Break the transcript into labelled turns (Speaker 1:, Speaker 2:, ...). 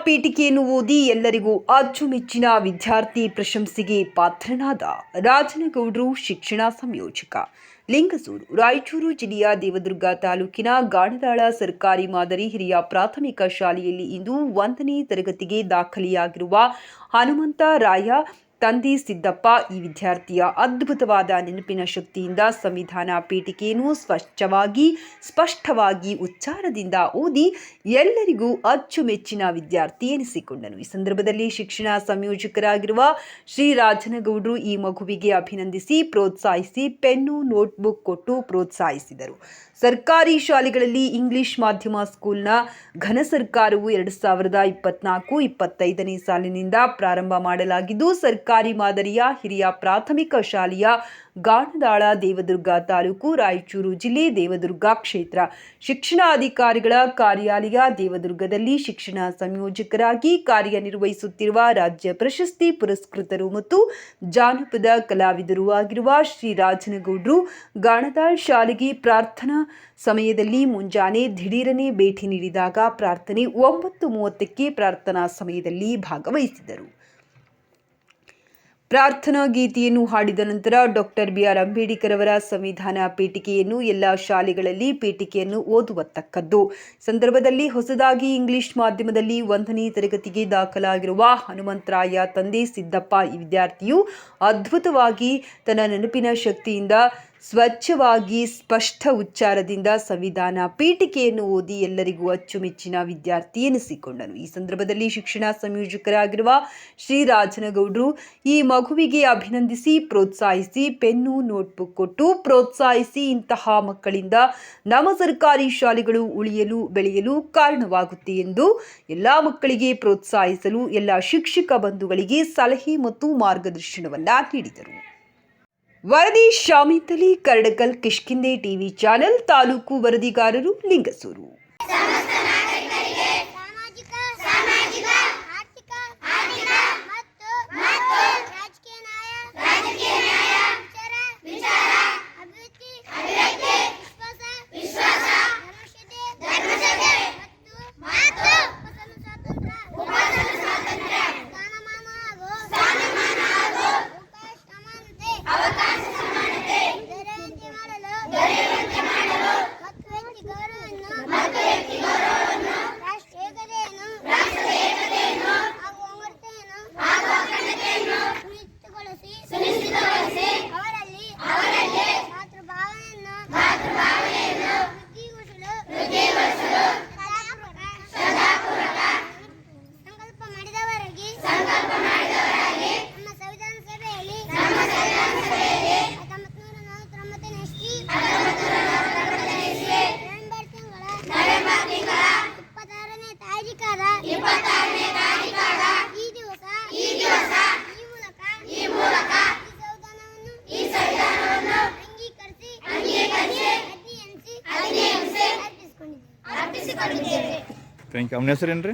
Speaker 1: ಪೀಠಿಕೆಯನ್ನು ಓದಿ ಎಲ್ಲರಿಗೂ ಅಚ್ಚುಮೆಚ್ಚಿನ ವಿದ್ಯಾರ್ಥಿ ಪ್ರಶಂಸೆಗೆ ಪಾತ್ರನಾದ ರಾಜನಗೌಡರು ಶಿಕ್ಷಣ ಸಂಯೋಜಕ ಲಿಂಗಸೂರು ರಾಯಚೂರು ಜಿಲ್ಲೆಯ ದೇವದುರ್ಗ ತಾಲೂಕಿನ ಗಾಣದಾಳ ಸರ್ಕಾರಿ ಮಾದರಿ ಹಿರಿಯ ಪ್ರಾಥಮಿಕ ಶಾಲೆಯಲ್ಲಿ ಇಂದು 1ನೇ ತರಗತಿಗೆ ದಾಖಲೆಯಾಗಿರುವ ಹನುಮಂತರಾಯ ತಂದೆ ಸಿದ್ದಪ್ಪ ಈ ವಿದ್ಯಾರ್ಥಿಯ ಅದ್ಭುತವಾದ ನೆನಪಿನ ಶಕ್ತಿಯಿಂದ ಸಂವಿಧಾನ ಪೀಠಿಕೆಯನ್ನು ಸ್ಪಷ್ಟವಾಗಿ ಉಚ್ಚಾರದಿಂದ ಓದಿ ಎಲ್ಲರಿಗೂ ಅಚ್ಚುಮೆಚ್ಚಿನ ವಿದ್ಯಾರ್ಥಿ ಎನಿಸಿಕೊಂಡನು. ಈ ಸಂದರ್ಭದಲ್ಲಿ ಶಿಕ್ಷಣ ಸಂಯೋಜಕರಾಗಿರುವ ಶ್ರೀ ರಾಜನಗೌಡರು ಈ ಮಗುವಿಗೆ ಅಭಿನಂದಿಸಿ ಪ್ರೋತ್ಸಾಹಿಸಿ ಪೆನ್ನು ನೋಟ್ಬುಕ್ ಕೊಟ್ಟು ಪ್ರೋತ್ಸಾಹಿಸಿದರು. ಸರ್ಕಾರಿ ಶಾಲೆಗಳಲ್ಲಿ ಇಂಗ್ಲಿಷ್ ಮಾಧ್ಯಮ ಸ್ಕೂಲ್ನ ಘನ ಸರ್ಕಾರವು 2024-25ನೇ ಸಾಲಿನಿಂದ ಪ್ರಾರಂಭ ಮಾಡಲಾಗಿದ್ದು ಸರ್ಕಾರಿ ಮಾದರಿಯ ಹಿರಿಯ ಪ್ರಾಥಮಿಕ ಶಾಲೆಯ ಗಾಣದಾಳ ದೇವದುರ್ಗ ತಾಲೂಕು ರಾಯಚೂರು ಜಿಲ್ಲೆ ದೇವದುರ್ಗ ಕ್ಷೇತ್ರ ಶಿಕ್ಷಣಾಧಿಕಾರಿಗಳ ಕಾರ್ಯಾಲಯ ದೇವದುರ್ಗದಲ್ಲಿ ಶಿಕ್ಷಣ ಸಂಯೋಜಕರಾಗಿ ಕಾರ್ಯನಿರ್ವಹಿಸುತ್ತಿರುವ ರಾಜ್ಯ ಪ್ರಶಸ್ತಿ ಪುರಸ್ಕೃತರು ಮತ್ತು ಜಾನಪದ ಕಲಾವಿದರು ಆಗಿರುವ ಶ್ರೀ ರಾಜನಗೌಡರು ಗಾಣದಾಳ್ ಶಾಲೆಗೆ ಪ್ರಾರ್ಥನಾ ಸಮಯದಲ್ಲಿ ಮುಂಜಾನೆ ದಿಢೀರನೆ ಭೇಟಿ ನೀಡಿದಾಗ ಪ್ರಾರ್ಥನೆ 9:30ಕ್ಕೆ ಪ್ರಾರ್ಥನಾ ಸಮಯದಲ್ಲಿ ಭಾಗವಹಿಸಿದರು. ಪ್ರಾರ್ಥನಾ ಗೀತೆಯನ್ನು ಹಾಡಿದ ನಂತರ ಡಾಕ್ಟರ್ BR ಅಂಬೇಡ್ಕರ್ ಅವರ ಸಂವಿಧಾನ ಪೀಠಿಕೆಯನ್ನು ಎಲ್ಲ ಶಾಲೆಗಳಲ್ಲಿ ಪೀಠಿಕೆಯನ್ನು ಓದುವತಕ್ಕದ್ದು. ಸಂದರ್ಭದಲ್ಲಿ ಹೊಸದಾಗಿ ಇಂಗ್ಲಿಷ್ ಮಾಧ್ಯಮದಲ್ಲಿ 1ನೇ ತರಗತಿಗೆ ದಾಖಲಾಗಿರುವ ಹನುಮಂತರಾಯ ತಂದೆ ಸಿದ್ದಪ್ಪ ಈ ವಿದ್ಯಾರ್ಥಿಯು ಅದ್ಭುತವಾಗಿ ತನ್ನ ನೆನಪಿನ ಶಕ್ತಿಯಿಂದ ಸ್ವಚ್ಛವಾಗಿ ಸ್ಪಷ್ಟ ಉಚ್ಚಾರದಿಂದ ಸಂವಿಧಾನ ಪೀಠಿಕೆಯನ್ನು ಓದಿ ಎಲ್ಲರಿಗೂ ಅಚ್ಚುಮೆಚ್ಚಿನ ವಿದ್ಯಾರ್ಥಿ ಎನಿಸಿಕೊಂಡನು. ಈ ಸಂದರ್ಭದಲ್ಲಿ ಶಿಕ್ಷಣ ಸಂಯೋಜಕರಾಗಿರುವ ಶ್ರೀ ರಾಜನಗೌಡರು ಈ ಮಗುವಿಗೆ ಅಭಿನಂದಿಸಿ ಪ್ರೋತ್ಸಾಹಿಸಿ ಪೆನ್ನು ನೋಟ್ಬುಕ್ ಕೊಟ್ಟು ಪ್ರೋತ್ಸಾಹಿಸಿ ಇಂತಹ ಮಕ್ಕಳಿಂದ ನಮ್ಮ ಸರ್ಕಾರಿ ಶಾಲೆಗಳು ಉಳಿಯಲು ಬೆಳೆಯಲು ಕಾರಣವಾಗುತ್ತೆ ಎಂದು ಎಲ್ಲ ಮಕ್ಕಳಿಗೆ ಪ್ರೋತ್ಸಾಹಿಸಲು ಎಲ್ಲ ಶಿಕ್ಷಕ ಬಂಧುಗಳಿಗೆ ಸಲಹೆ ಮತ್ತು ಮಾರ್ಗದರ್ಶನವನ್ನ ನೀಡಿದರು. ವರದಿ ಶಾಮಿತಲಿ ಕರಡಕಲ್ ಕಿಷ್ಕಿಂದೆ ಟಿವಿ ಚಾನೆಲ್ ತಾಲೂಕು ವರದಿಗಾರರು ಲಿಂಗಸೂರು.
Speaker 2: Thank you. ಅವನ ಹೆಸರೇನ್ರಿ?